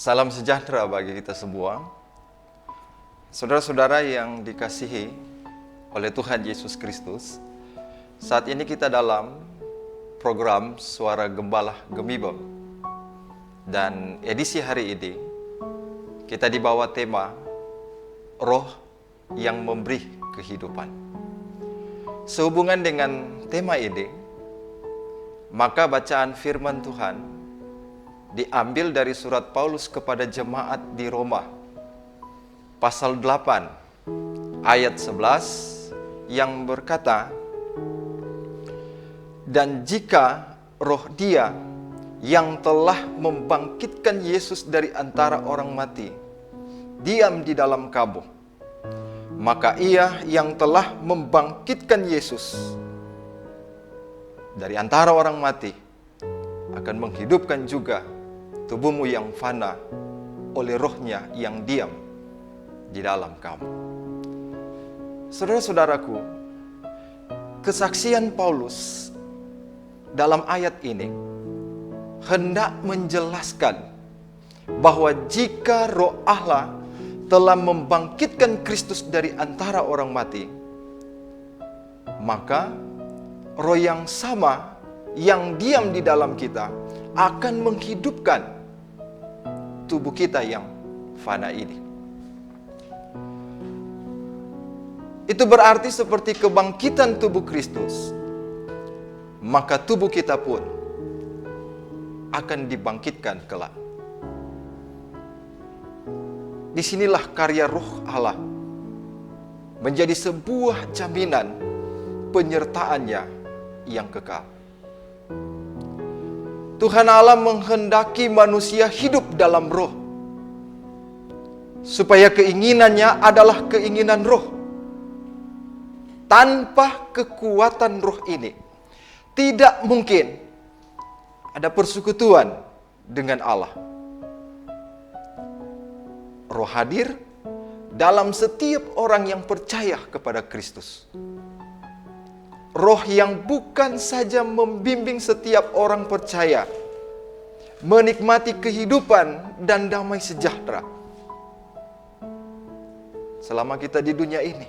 Salam sejahtera bagi kita semua. Saudara-saudara yang dikasihi oleh Tuhan Yesus Kristus, saat ini kita dalam program Suara Gembala Gemibar. Dan edisi hari ini, kita dibawa tema Roh yang Memberi Kehidupan. Sehubungan dengan tema ini, maka bacaan firman Tuhan diambil dari surat Paulus kepada jemaat di Roma, pasal 8, ayat 11, yang berkata, "Dan jika roh Dia yang telah membangkitkan Yesus dari antara orang mati diam di dalam kamu, maka Ia yang telah membangkitkan Yesus dari antara orang mati akan menghidupkan juga tubuhmu yang fana oleh rohnya yang diam di dalam kamu." Saudara-saudaraku, kesaksian Paulus dalam ayat ini hendak menjelaskan bahwa jika roh Allah telah membangkitkan Kristus dari antara orang mati, maka roh yang sama yang diam di dalam kita akan menghidupkan tubuh kita yang fana ini. Itu berarti seperti kebangkitan tubuh Kristus, maka tubuh kita pun akan dibangkitkan kelak. Disinilah karya Roh Allah menjadi sebuah jaminan penyertaannya yang kekal. Tuhan Allah menghendaki manusia hidup dalam roh, supaya keinginannya adalah keinginan roh. Tanpa kekuatan roh ini, tidak mungkin ada persekutuan dengan Allah. Roh hadir dalam setiap orang yang percaya kepada Kristus. Roh yang bukan saja membimbing setiap orang percaya menikmati kehidupan dan damai sejahtera selama kita di dunia ini,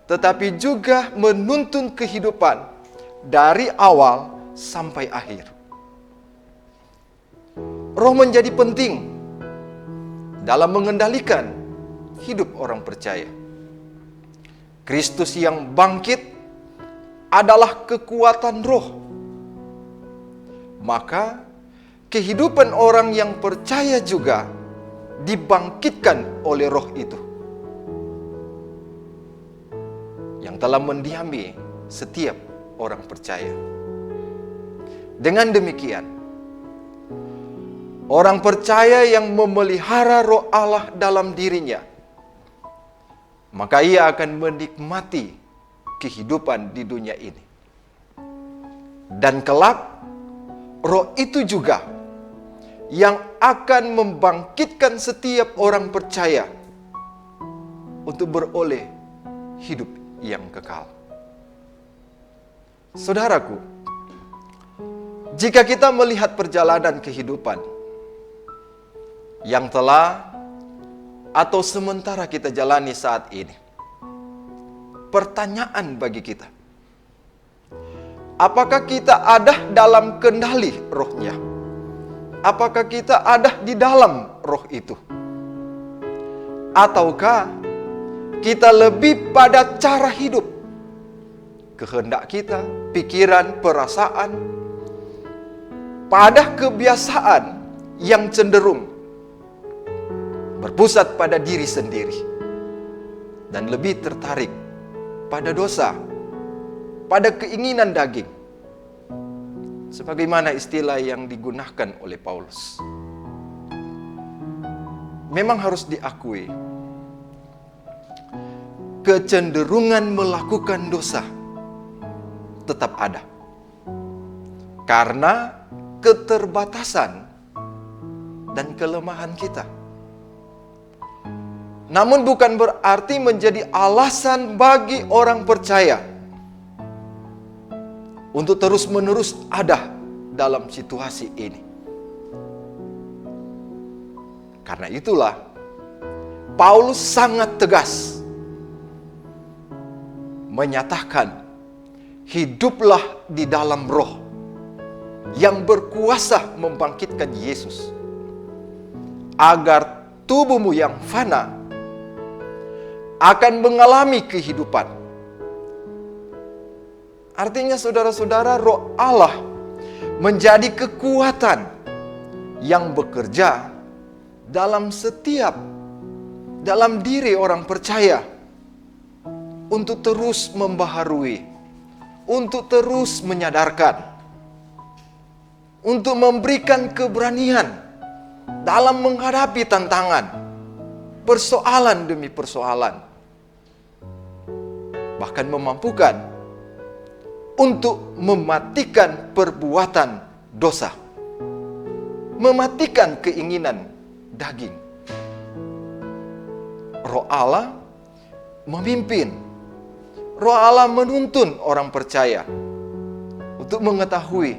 tetapi juga menuntun kehidupan dari awal sampai akhir. Roh menjadi penting dalam mengendalikan hidup orang percaya. Kristus yang bangkit adalah kekuatan roh. Maka kehidupan orang yang percaya juga dibangkitkan oleh roh itu, yang telah mendiami setiap orang percaya. Dengan demikian, orang percaya yang memelihara roh Allah dalam dirinya, maka ia akan menikmati kehidupan di dunia ini. Dan kelak, roh itu juga yang akan membangkitkan setiap orang percaya untuk beroleh hidup yang kekal. Saudaraku, jika kita melihat perjalanan kehidupan yang telah atau sementara kita jalani saat ini, pertanyaan bagi kita, apakah kita ada dalam kendali rohnya? Apakah kita ada di dalam roh itu? Ataukah kita lebih pada cara hidup, kehendak kita, pikiran, perasaan, pada kebiasaan yang cenderung berpusat pada diri sendiri dan lebih tertarik pada dosa, pada keinginan daging, sebagaimana istilah yang digunakan oleh Paulus. Memang harus diakui, kecenderungan melakukan dosa tetap ada, karena keterbatasan dan kelemahan kita. Namun bukan berarti menjadi alasan bagi orang percaya untuk terus-menerus ada dalam situasi ini. Karena itulah Paulus sangat tegas menyatakan, hiduplah di dalam roh yang berkuasa membangkitkan Yesus, agar tubuhmu yang fana akan mengalami kehidupan. Artinya saudara-saudara, roh Allah menjadi kekuatan yang bekerja dalam diri orang percaya untuk terus membaharui, untuk terus menyadarkan, untuk memberikan keberanian dalam menghadapi tantangan, persoalan demi persoalan, bahkan memampukan untuk mematikan perbuatan dosa, mematikan keinginan daging. Roh Allah memimpin, Roh Allah menuntun orang percaya untuk mengetahui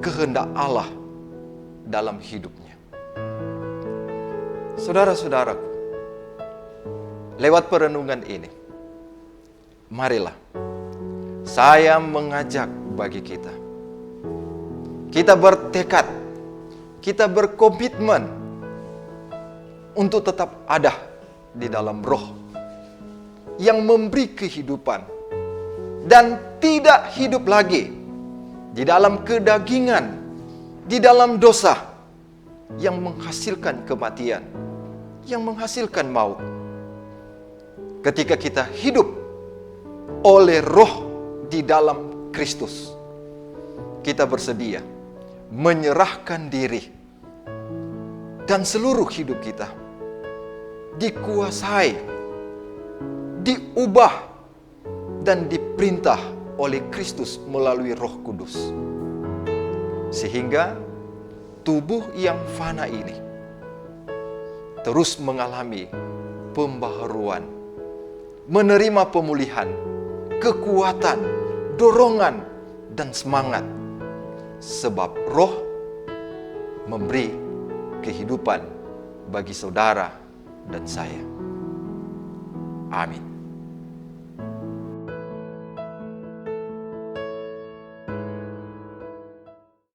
kehendak Allah dalam hidupnya. Saudara-saudaraku, lewat perenungan ini, marilah saya mengajak bagi kita bertekad, kita berkomitmen untuk tetap ada di dalam roh yang memberi kehidupan dan tidak hidup lagi di dalam kedagingan, di dalam dosa yang menghasilkan kematian, yang menghasilkan maut. Ketika kita hidup oleh roh di dalam Kristus, kita bersedia menyerahkan diri dan seluruh hidup kita dikuasai, diubah, dan diperintah oleh Kristus melalui Roh Kudus. Sehingga tubuh yang fana ini terus mengalami pembaharuan, menerima pemulihan, kekuatan, dorongan, dan semangat. Sebab roh memberi kehidupan bagi saudara dan saya. Amin.